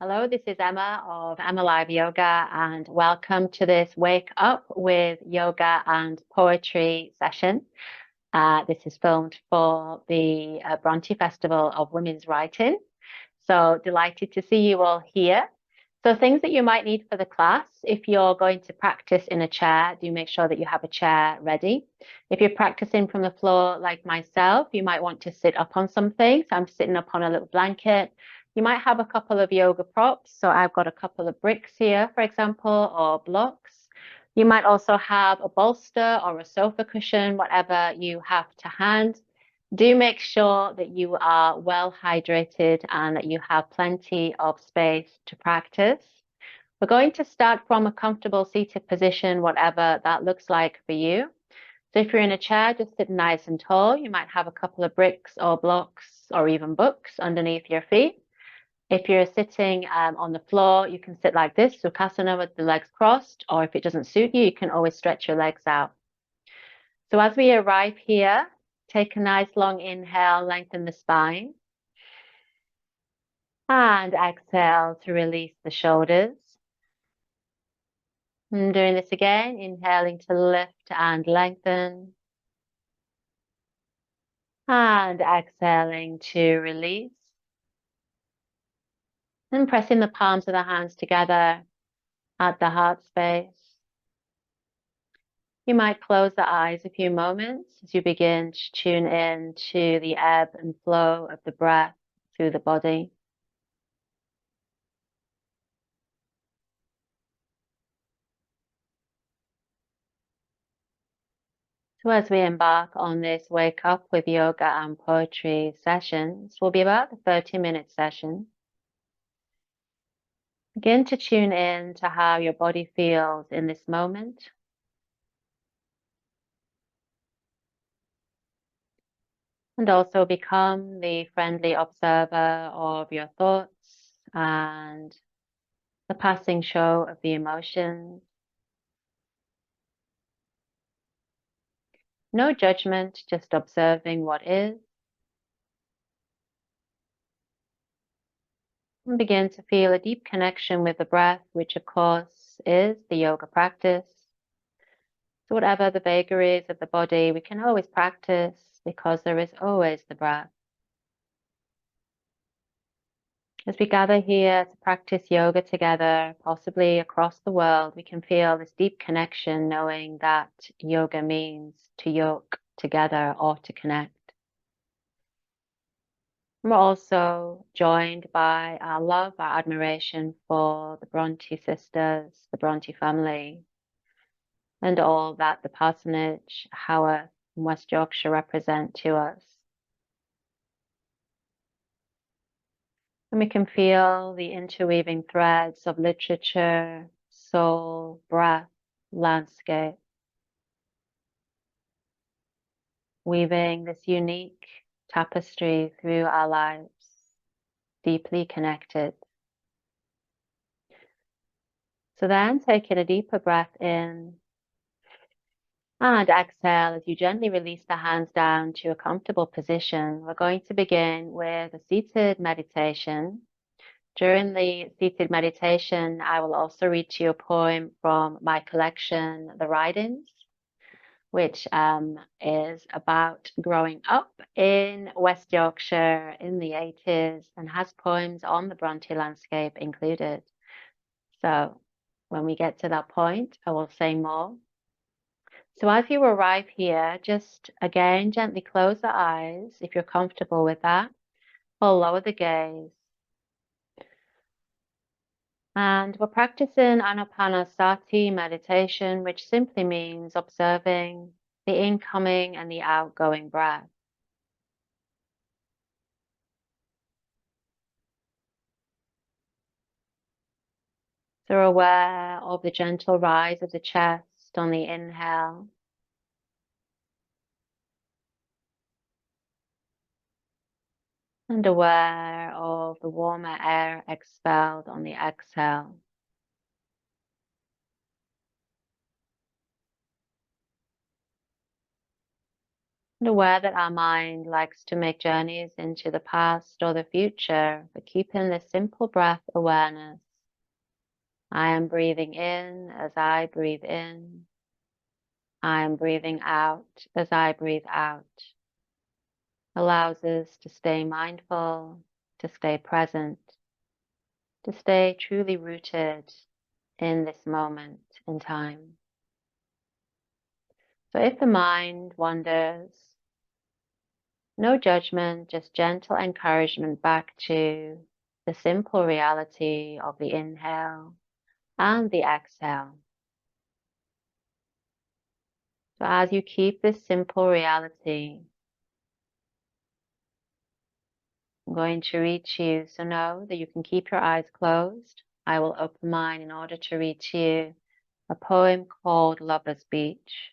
Hello, this is Emma of Emma Live Yoga, and welcome to this Wake Up with Yoga and Poetry session. This is filmed for the Bronte Festival of Women's Writing. So delighted to see you all here. So things that you might need for the class, if you're going to practice in a chair, do make sure that you have a chair ready. If you're practicing from the floor like myself, you might want to sit up on something. So I'm sitting up on a little blanket. You might have a couple of yoga props. So I've got a couple of bricks here, for example, or blocks. You might also have a bolster or a sofa cushion, whatever you have to hand. Do make sure that you are well hydrated and that you have plenty of space to practice. We're going to start from a comfortable seated position, whatever that looks like for you. So if you're in a chair, just sit nice and tall. You might have a couple of bricks or blocks or even books underneath your feet. If you're sitting on the floor, you can sit like this, Sukhasana, with the legs crossed, or if it doesn't suit you, you can always stretch your legs out. So as we arrive here, take a nice long inhale, lengthen the spine. And exhale to release the shoulders. And doing this again, inhaling to lift and lengthen. And exhaling to release. And pressing the palms of the hands together at the heart space. You might close the eyes a few moments as you begin to tune in to the ebb and flow of the breath through the body. So as we embark on this Wake Up with Yoga and Poetry sessions, will be about a 30-minute session. Begin to tune in to how your body feels in this moment. And also become the friendly observer of your thoughts and the passing show of the emotions. No judgment, just observing what is. And begin to feel a deep connection with the breath, which of course is the yoga practice. So whatever the vagaries of the body, we can always practice because there is always the breath. As we gather here to practice yoga together, possibly across the world, we can feel this deep connection, knowing that yoga means to yoke together or to connect. We're also joined by our love, our admiration for the Bronte sisters, the Bronte family, and all that the Parsonage, Haworth, and West Yorkshire represent to us. And we can feel the interweaving threads of literature, soul, breath, landscape, weaving this unique tapestry through our lives, deeply connected. So then taking a deeper breath in and exhale as you gently release the hands down to a comfortable position. We're going to begin with a seated meditation. During the seated meditation, I will also read to you a poem from my collection, The Writings, which is about growing up in West Yorkshire in the 80s and has poems on the Bronte landscape included. So when we get to that point, I will say more. So as you arrive here, just again, gently close the eyes if you're comfortable with that, or lower the gaze. And we're practicing Anapanasati meditation, which simply means observing the incoming and the outgoing breath. So aware of the gentle rise of the chest on the inhale. And aware of the warmer air expelled on the exhale. And aware that our mind likes to make journeys into the past or the future, but keeping this simple breath awareness. I am breathing in as I breathe in. I am breathing out as I breathe out. Allows us to stay mindful, to stay present, to stay truly rooted in this moment in time. So if the mind wanders, no judgment, just gentle encouragement back to the simple reality of the inhale and the exhale. So as you keep this simple reality, I'm going to reach you. So know that you can keep your eyes closed. I will open mine in order to reach you a poem called Lover's Beach,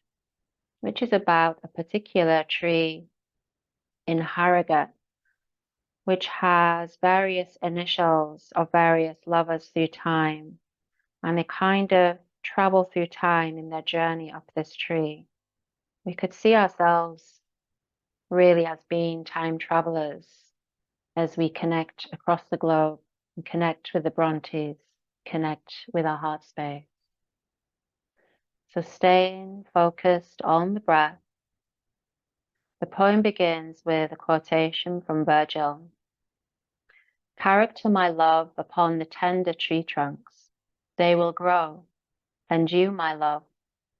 which is about a particular tree in Harrogate, which has various initials of various lovers through time. And they kind of travel through time in their journey up this tree. We could see ourselves really as being time travelers as we connect across the globe and connect with the Brontes, connect with our heart space. So staying focused on the breath, the poem begins with a quotation from Virgil. Character, my love, upon the tender tree trunks, they will grow, and you, my love,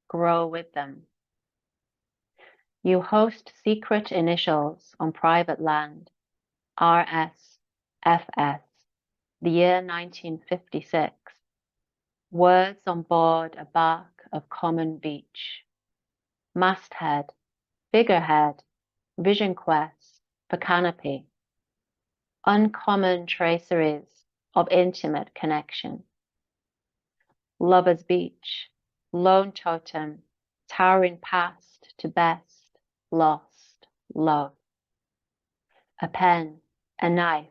grow with them. You host secret initials on private land, RS, FS, the year 1956. Words on board a bark of common beach. Masthead, figurehead, vision quest for canopy. Uncommon traceries of intimate connection. Lover's beach, lone totem, towering past to best, lost, love. A pen, a knife,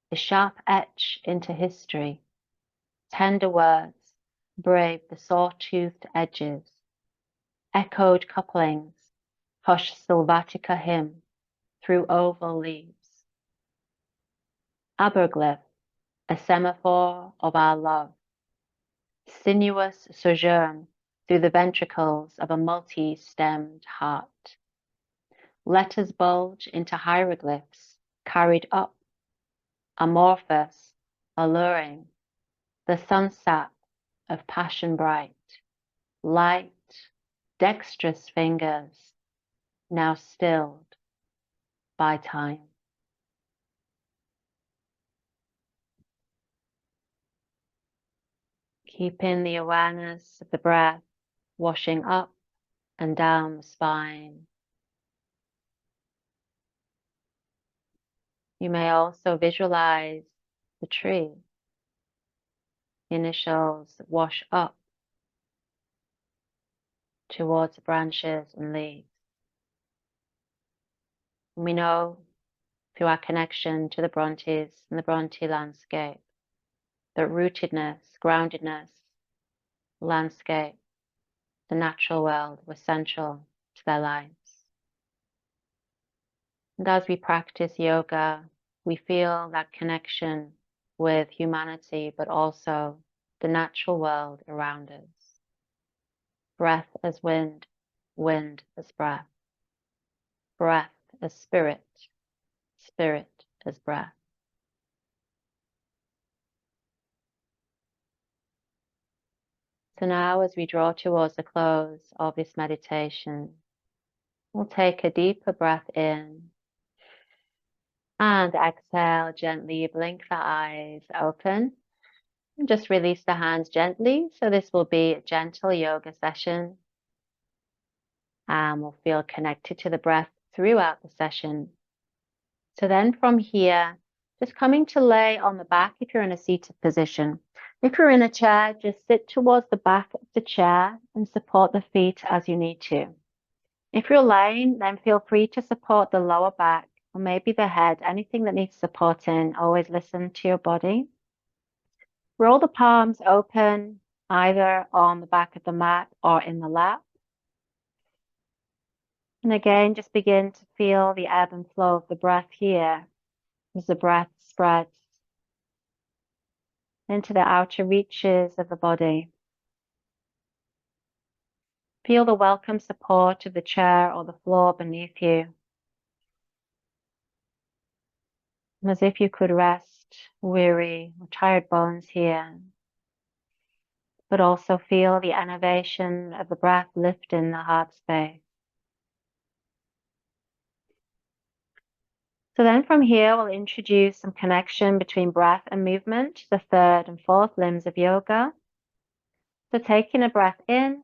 the sharp etch into history. Tender words, brave the saw-toothed edges. Echoed couplings, hush Sylvatica hymn through oval leaves. Aberglyph, a semaphore of our love. Sinuous sojourn through the ventricles of a multi-stemmed heart. Letters bulge into hieroglyphs, carried up, amorphous, alluring, the sunsap of passion bright, light, dexterous fingers, now stilled by time. Keeping the awareness of the breath washing up and down the spine. You may also visualize the tree. The initials wash up towards the branches and leaves. And we know through our connection to the Brontes and the Bronte landscape that rootedness, groundedness, landscape, the natural world were central to their lives. And as we practice yoga, we feel that connection with humanity, but also the natural world around us. Breath as wind, wind as breath. Breath as spirit, spirit as breath. So now as we draw towards the close of this meditation, we'll take a deeper breath in and exhale gently, blink the eyes open and just release the hands gently. So this will be a gentle yoga session and we'll feel connected to the breath throughout the session. So then from here, just coming to lay on the back if you're in a seated position. If you're in a chair, just sit towards the back of the chair and support the feet as you need to. If you're lying, then feel free to support the lower back or maybe the head, anything that needs supporting. Always listen to your body. Roll the palms open, either on the back of the mat or in the lap. And again, just begin to feel the ebb and flow of the breath here as the breath spreads into the outer reaches of the body. Feel the welcome support of the chair or the floor beneath you. As if you could rest weary or tired bones here, but also feel the elevation of the breath lifting the heart space. So then from here, we'll introduce some connection between breath and movement, the third and fourth limbs of yoga. So taking a breath in,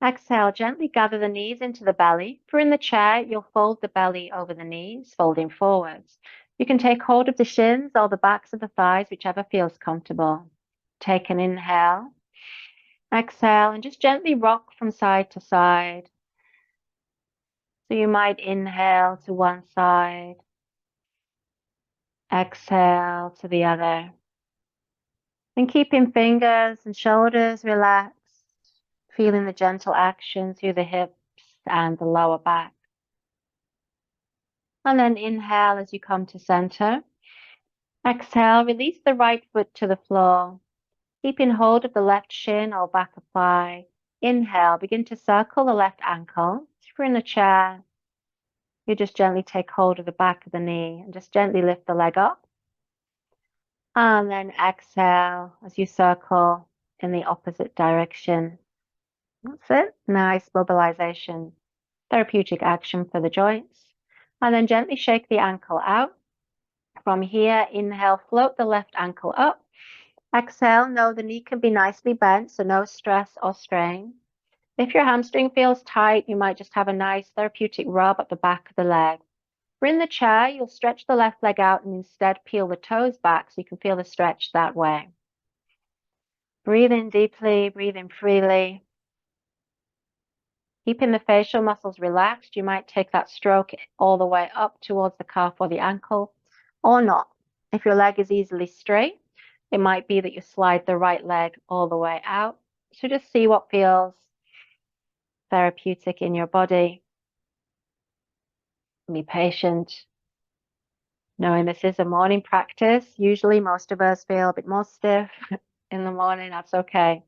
exhale, gently gather the knees into the belly. If you're in the chair, you'll fold the belly over the knees, folding forwards. You can take hold of the shins or the backs of the thighs, whichever feels comfortable. Take an inhale, exhale, and just gently rock from side to side. So you might inhale to one side, exhale to the other. And keeping fingers and shoulders relaxed, feeling the gentle action through the hips and the lower back. And then inhale as you come to center. Exhale, release the right foot to the floor, keeping hold of the left shin or back of thigh. Inhale, begin to circle the left ankle. If you're in the chair, you just gently take hold of the back of the knee and just gently lift the leg up. And then exhale as you circle in the opposite direction. That's it. Nice mobilization. Therapeutic action for the joints. And then gently shake the ankle out. From here, inhale, float the left ankle up. Exhale, know the knee can be nicely bent, so no stress or strain. If your hamstring feels tight, you might just have a nice therapeutic rub at the back of the leg. If you're in the chair, you'll stretch the left leg out and instead peel the toes back so you can feel the stretch that way. Breathe in deeply, breathe in freely. Keeping the facial muscles relaxed, you might take that stroke all the way up towards the calf or the ankle, or not. If your leg is easily straight, it might be that you slide the right leg all the way out. So just see what feels therapeutic in your body. Be patient. Knowing this is a morning practice, usually most of us feel a bit more stiff in the morning. That's okay.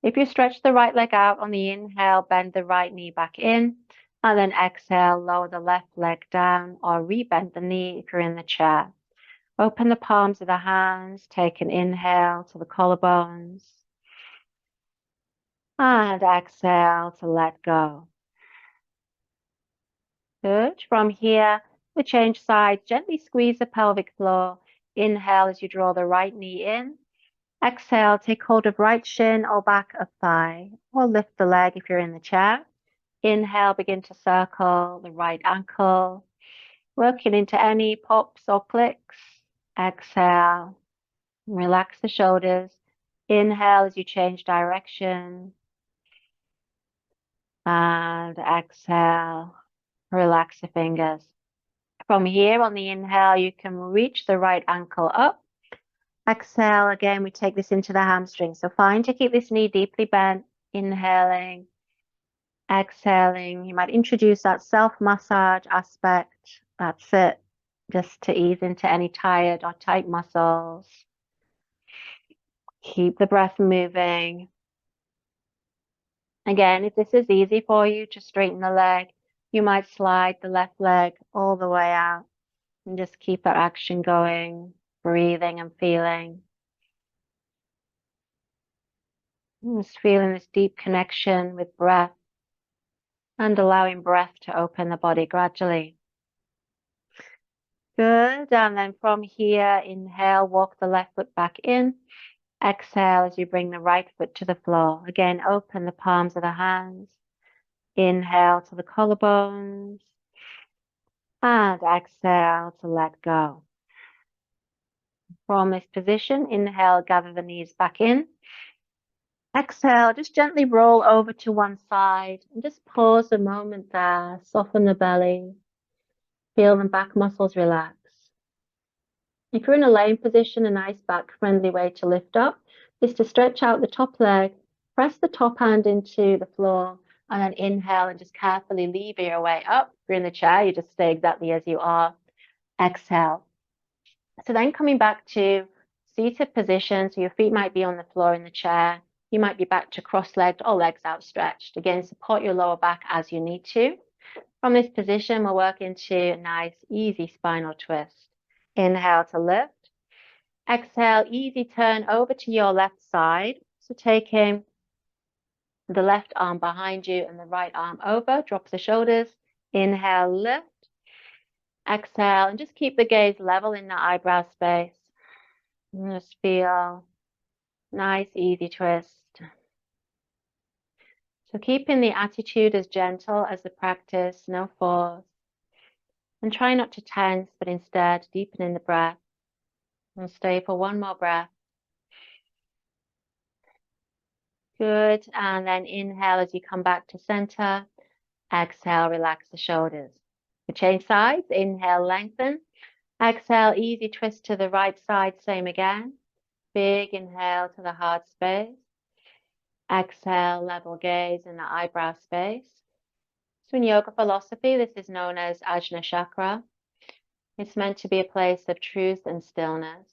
If you stretch the right leg out on the inhale, bend the right knee back in, and then exhale, lower the left leg down or rebend the knee if you're in the chair. Open the palms of the hands, take an inhale to the collarbones, and exhale to let go. Good. From here, we change sides, gently squeeze the pelvic floor. Inhale as you draw the right knee in. Exhale, take hold of right shin or back of thigh, or lift the leg if you're in the chair. Inhale, begin to circle the right ankle, working into any pops or clicks. Exhale, relax the shoulders. Inhale as you change direction. And exhale, relax the fingers. From here on the inhale, you can reach the right ankle up. Exhale, again, we take this into the hamstring. So fine to keep this knee deeply bent. Inhaling, exhaling. You might introduce that self-massage aspect. That's it. Just to ease into any tired or tight muscles. Keep the breath moving. Again, if this is easy for you to straighten the leg, you might slide the left leg all the way out and just keep that action going, breathing and feeling. Just feeling this deep connection with breath and allowing breath to open the body gradually. Good. And then from here, inhale, walk the left foot back in. Exhale as you bring the right foot to the floor. Again, open the palms of the hands. Inhale to the collarbones. And exhale to let go. From this position, inhale, gather the knees back in. Exhale, just gently roll over to one side and just pause a moment there. Soften the belly. Feel the back muscles relax. If you're in a laying position, a nice back-friendly way to lift up is to stretch out the top leg, press the top hand into the floor, And then inhale and just carefully lever your way up. If you're in the chair, you just stay exactly as you are. Exhale. So then coming back to seated position, so your feet might be on the floor in the chair. You might be back to cross-legged or legs outstretched. Again, support your lower back as you need to. From this position, we'll work into a nice, easy spinal twist. Inhale to lift. Exhale, easy turn over to your left side. So taking the left arm behind you and the right arm over, drop the shoulders. Inhale, lift. Exhale, and just keep the gaze level in the eyebrow space. And just feel nice, easy twist. So keeping the attitude as gentle as the practice, no force. And try not to tense, but instead deepen in the breath. And stay for one more breath. Good. And then inhale as you come back to center. Exhale, relax the shoulders. We change sides. Inhale, lengthen. Exhale, easy twist to the right side. Same again. Big inhale to the heart space. Exhale, level gaze in the eyebrow space. So in yoga philosophy, this is known as Ajna Chakra. It's meant to be a place of truth and stillness.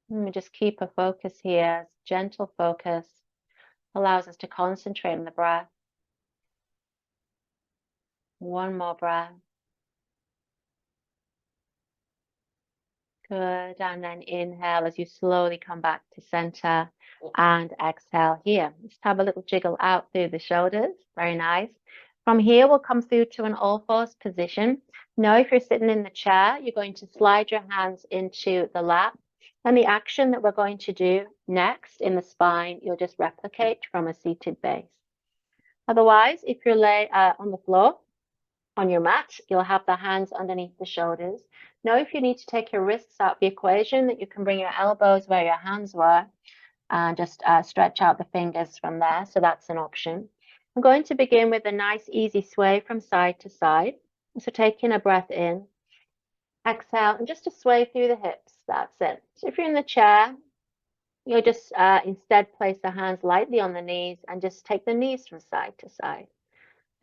And we just keep a focus here. Gentle focus allows us to concentrate on the breath. One more breath. Good. And then inhale as you slowly come back to center and exhale here. Just have a little jiggle out through the shoulders. Very nice. From here, we'll come through to an all fours position. Now, if you're sitting in the chair, you're going to slide your hands into the lap. And the action that we're going to do next in the spine, you'll just replicate from a seated base. Otherwise, if you're on the floor, on your mat, you'll have the hands underneath the shoulders. Now, if you need to take your wrists out of the equation, that you can bring your elbows where your hands were and just stretch out the fingers from there. So that's an option. I'm going to begin with a nice, easy sway from side to side. So taking a breath in, exhale, and just to sway through the hips. That's it. So if you're in the chair, you'll just instead place the hands lightly on the knees and just take the knees from side to side.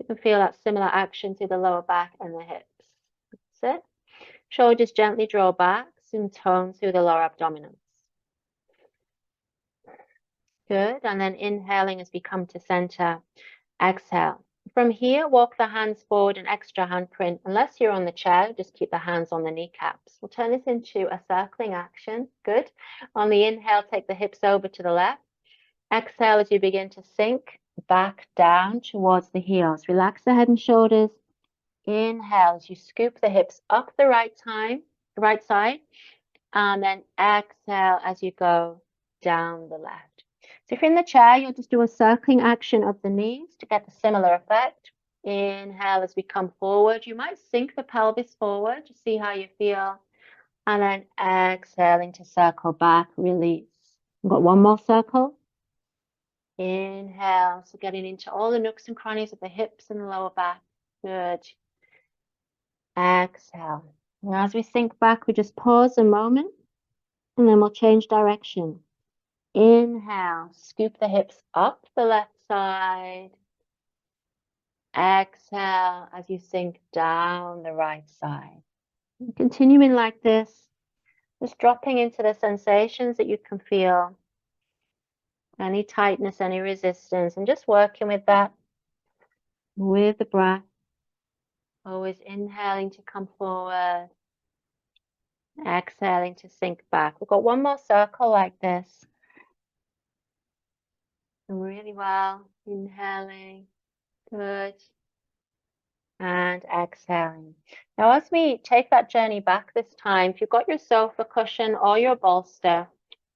You can feel that similar action through the lower back and the hips. That's it. Shoulders gently draw back, and tone through the lower abdominals. Good. And then inhaling as we come to center. Exhale. From here, walk the hands forward an extra handprint. Unless you're on the chair, just keep the hands on the kneecaps. We'll turn this into a circling action. Good. On the inhale, take the hips over to the left. Exhale as you begin to sink back down towards the heels. Relax the head and shoulders. Inhale as you scoop the hips up the right side, and then exhale as you go down the left. So if you're in the chair, you'll just do a circling action of the knees to get the similar effect. Inhale as we come forward. You might sink the pelvis forward to see how you feel, and then exhaling to circle back, release. We've got one more circle. Inhale, so getting into all the nooks and crannies of the hips and the lower back. Good. Exhale. And as we sink back, we just pause a moment and then we'll change direction. Inhale, scoop the hips up the left side. Exhale as you sink down the right side. And continuing like this, just dropping into the sensations that you can feel. Any tightness, any resistance, and just working with that, with the breath. Always inhaling to come forward. Exhaling to sink back. We've got one more circle like this. Really well. Inhaling. Good. And exhaling. Now, as we take that journey back this time, if you've got your sofa cushion or your bolster, I'm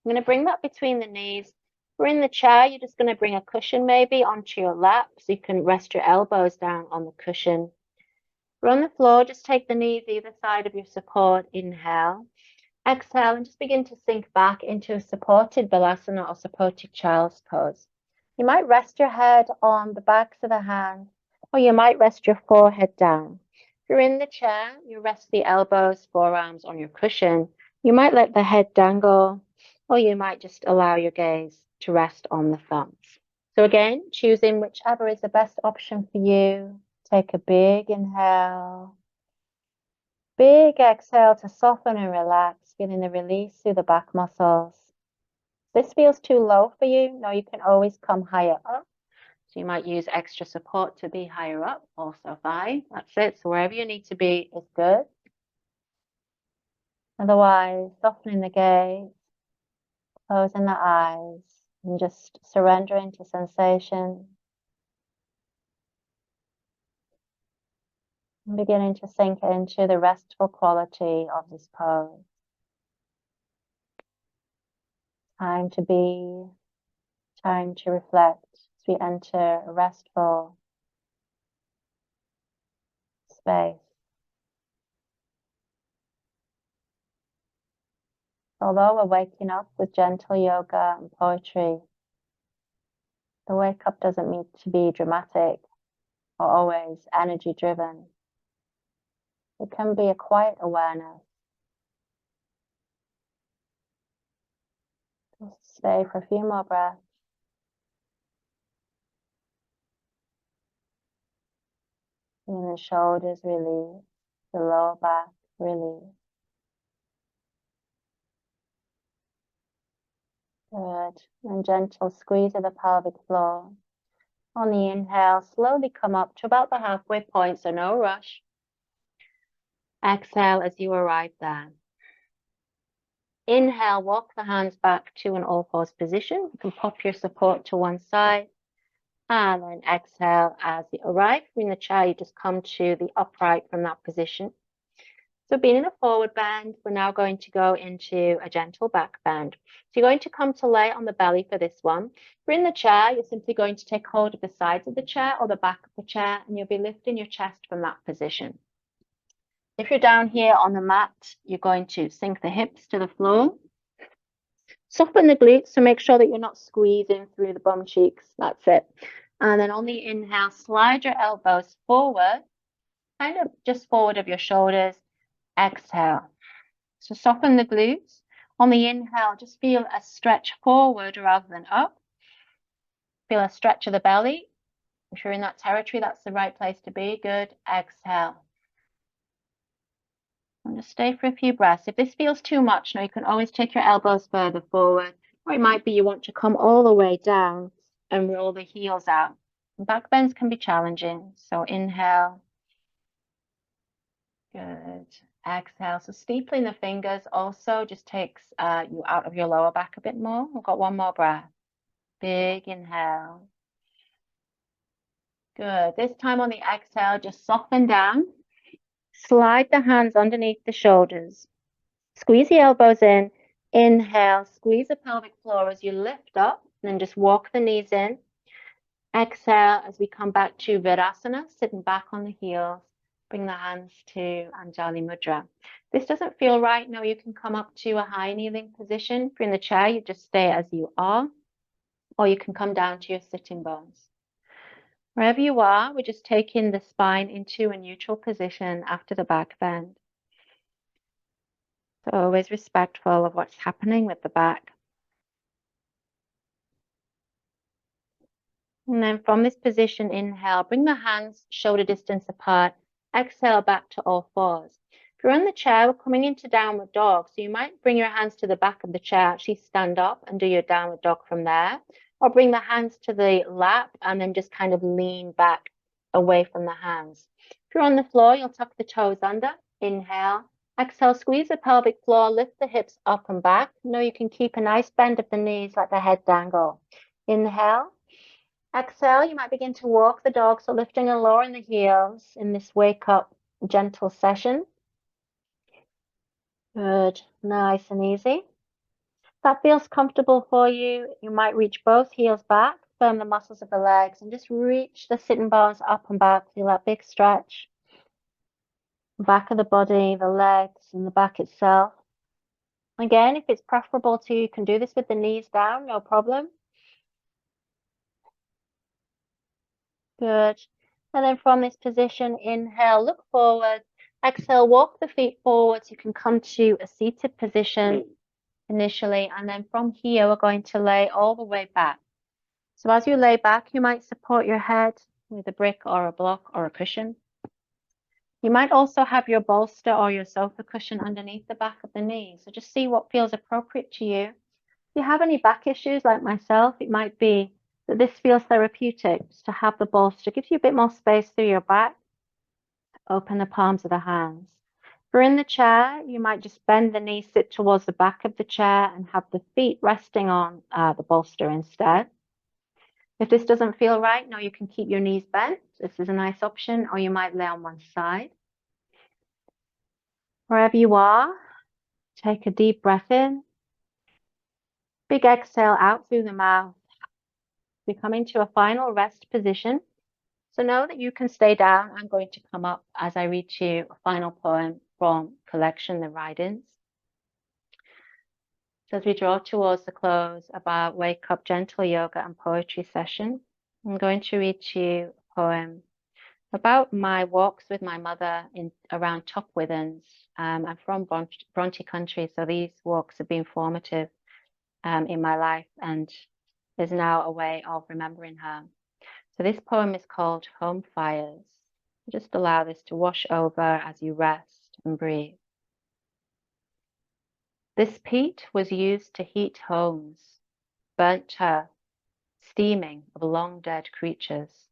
going to bring that between the knees. If we're in the chair, you're just going to bring a cushion maybe onto your lap so you can rest your elbows down on the cushion. We're on the floor, just take the knees either side of your support. Inhale. Exhale and just begin to sink back into a supported balasana or supported child's pose. You might rest your head on the backs of the hands, or you might rest your forehead down. If you're in the chair, you rest the elbows, forearms on your cushion. You might let the head dangle, or you might just allow your gaze to rest on the thumbs. So again, choosing whichever is the best option for you. Take a big inhale, big exhale to soften and relax, feeling the release through the back muscles. If this feels too low for you, no, you can always come higher up. So you might use extra support to be higher up, also fine. That's it. So wherever you need to be is good. Otherwise, softening the gaze, closing the eyes, and just surrendering to sensation. And beginning to sink into the restful quality of this pose. Time to be, time to reflect as we enter a restful space. Although we're waking up with gentle yoga and poetry, the wake up doesn't need to be dramatic or always energy driven. It can be a quiet awareness. Just stay for a few more breaths. And the shoulders release, the lower back release. Good. And gentle squeeze of the pelvic floor. On the inhale, slowly come up to about the halfway point, so no rush. Exhale as you arrive there. Inhale, walk the hands back to an all-fours position. You can pop your support to one side. And then exhale as you arrive in the chair, you just come to the upright from that position. So being in a forward bend, we're now going to go into a gentle back bend. So you're going to come to lay on the belly for this one. If you're in the chair, you're simply going to take hold of the sides of the chair or the back of the chair, and you'll be lifting your chest from that position. If you're down here on the mat, you're going to sink the hips to the floor. Soften the glutes, so make sure that you're not squeezing through the bum cheeks. That's it. And then on the inhale, slide your elbows forward, kind of just forward of your shoulders. Exhale. So soften the glutes. On the inhale, just feel a stretch forward rather than up. Feel a stretch of the belly. If you're in that territory, that's the right place to be. Good. Exhale. And just stay for a few breaths. If this feels too much, now you can always take your elbows further forward. Or it might be you want to come all the way down and roll the heels out. Back bends can be challenging. So inhale. Good. Exhale. So steepling the fingers also just takes you out of your lower back a bit more. We've got one more breath. Big inhale. Good. This time on the exhale, just soften down. Slide the hands underneath the shoulders. Squeeze the elbows in. Inhale. Squeeze the pelvic floor as you lift up. And then just walk the knees in. Exhale as we come back to Virasana, sitting back on the heels. Bring the hands to Anjali Mudra. This doesn't feel right. No, you can come up to a high kneeling position. If you're in the chair, you just stay as you are. Or you can come down to your sitting bones. Wherever you are, we're just taking the spine into a neutral position after the back bend. So always respectful of what's happening with the back. And then from this position, inhale, bring the hands shoulder distance apart. Exhale back to all fours. If you're on the chair, we're coming into downward dog. So you might bring your hands to the back of the chair, actually stand up and do your downward dog from there. Or bring the hands to the lap and then just kind of lean back away from the hands. If you're on the floor, you'll tuck the toes under. Inhale. Exhale, squeeze the pelvic floor, lift the hips up and back. No, you can keep a nice bend of the knees, let the head dangle. Inhale. Exhale, you might begin to walk the dog, so lifting and lowering the heels in this wake up gentle session. Good, nice and easy. If that feels comfortable for you, you might reach both heels back, firm the muscles of the legs, and just reach the sitting bones up and back. Feel that big stretch. Back of the body, the legs, and the back itself. Again, if it's preferable to you, you can do this with the knees down, no problem. Good. And then from this position, inhale, look forward. Exhale, walk the feet forward. So you can come to a seated position. initially, and then from here, we're going to lay all the way back. So as you lay back, you might support your head with a brick or a block or a cushion. You might also have your bolster or your sofa cushion underneath the back of the knee. So just see what feels appropriate to you. If you have any back issues like myself, it might be that this feels therapeutic just to have the bolster. Gives you a bit more space through your back. Open the palms of the hands. If you're in the chair, you might just bend the knee, sit towards the back of the chair and have the feet resting on the bolster instead. If this doesn't feel right, no, you can keep your knees bent. This is a nice option, or you might lay on one side. Wherever you are, take a deep breath in. Big exhale out through the mouth. We come into a final rest position. So know that you can stay down. I'm going to come up as I read you a final poem from collection The Write-ins. So as we draw towards the close of our Wake Up Gentle Yoga and Poetry session, I'm going to read you a poem about my walks with my mother around Top Withens. I'm from Bronte country, so these walks have been formative in my life and is now a way of remembering her. So this poem is called Home Fires. Just allow this to wash over as you rest and breathe. This peat was used to heat homes, burnt turf, steaming of long dead creatures,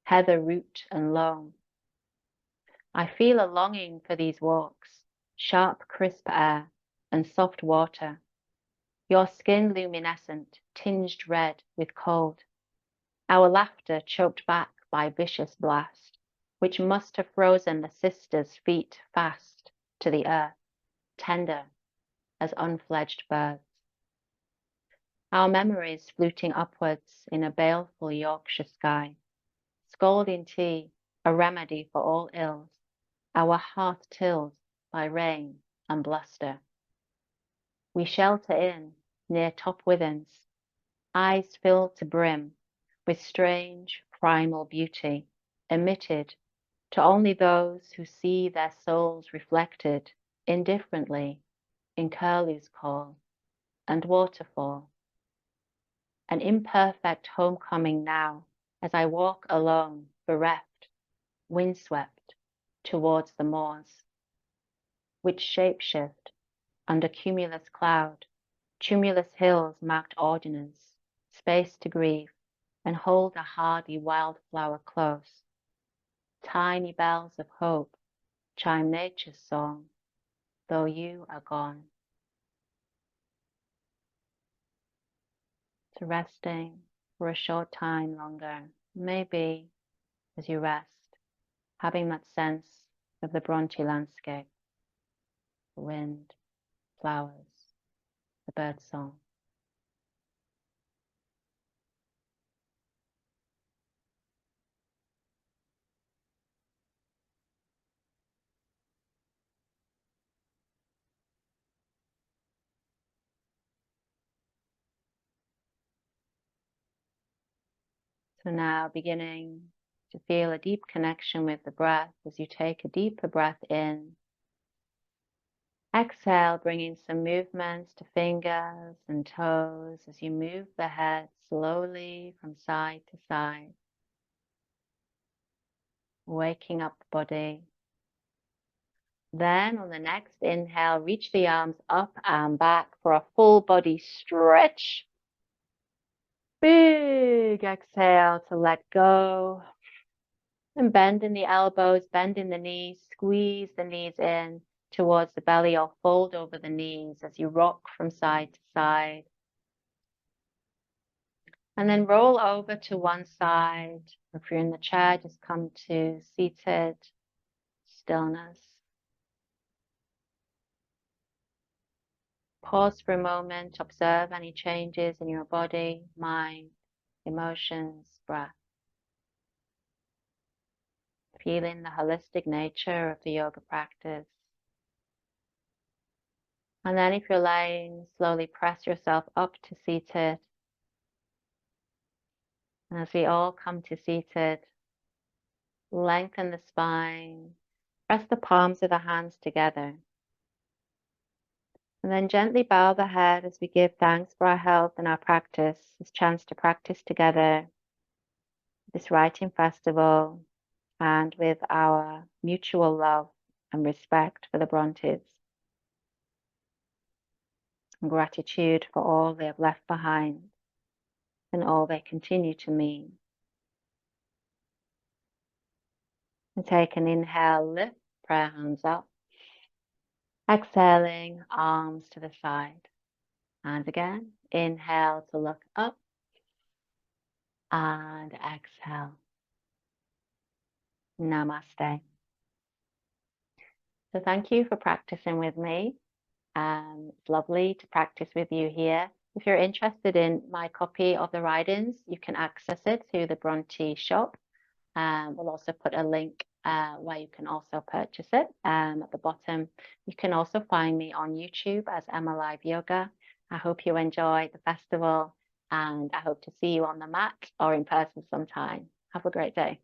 heather root and loam. I feel a longing for these walks, sharp crisp air and soft water, your skin luminescent, tinged red with cold, our laughter choked back by vicious blast, which must have frozen the sisters' feet fast to the earth, tender as unfledged birds. Our memories fluting upwards in a baleful Yorkshire sky, scalding tea, a remedy for all ills, our hearth tilled by rain and bluster. We shelter in near Top Withens, eyes filled to brim with strange primal beauty, emitted to only those who see their souls reflected indifferently in curlew's call and waterfall. An imperfect homecoming now as I walk alone, bereft, windswept, towards the moors, which shapeshift under cumulus cloud, tumulus hills marked ordinance, space to grieve, and hold a hardy wildflower close. Tiny bells of hope chime nature's song, though you are gone. To resting for a short time longer, maybe as you rest, having that sense of the Bronte landscape, the wind, flowers, the bird song. So now beginning to feel a deep connection with the breath as you take a deeper breath in. Exhale, bringing some movements to fingers and toes as you move the head slowly from side to side, waking up the body. Then on the next inhale, reach the arms up and back for a full body stretch. Big exhale to let go. And bend in the elbows, bend in the knees, squeeze the knees in towards the belly or fold over the knees as you rock from side to side. And then roll over to one side. If you're in the chair, just come to seated stillness. Pause for a moment, observe any changes in your body, mind, emotions, breath. Feeling the holistic nature of the yoga practice. And then if you're laying, slowly press yourself up to seated. And as we all come to seated, lengthen the spine, press the palms of the hands together. And then gently bow the head as we give thanks for our health and our practice, this chance to practice together, this writing festival, and with our mutual love and respect for the Brontes, and gratitude for all they have left behind and all they continue to mean. And take an inhale, lift, prayer hands up. Exhaling, arms to the side. And again, inhale to look up and exhale. Namaste. So thank you for practicing with me. It's lovely to practice with you here. If you're interested in my copy of the writings, you can access it through the Bronte shop. We'll also put a link where you can also purchase it at the bottom. You can also find me on YouTube as Emma Live Yoga. I hope you enjoy the festival and I hope to see you on the mat or in person sometime. Have a great day.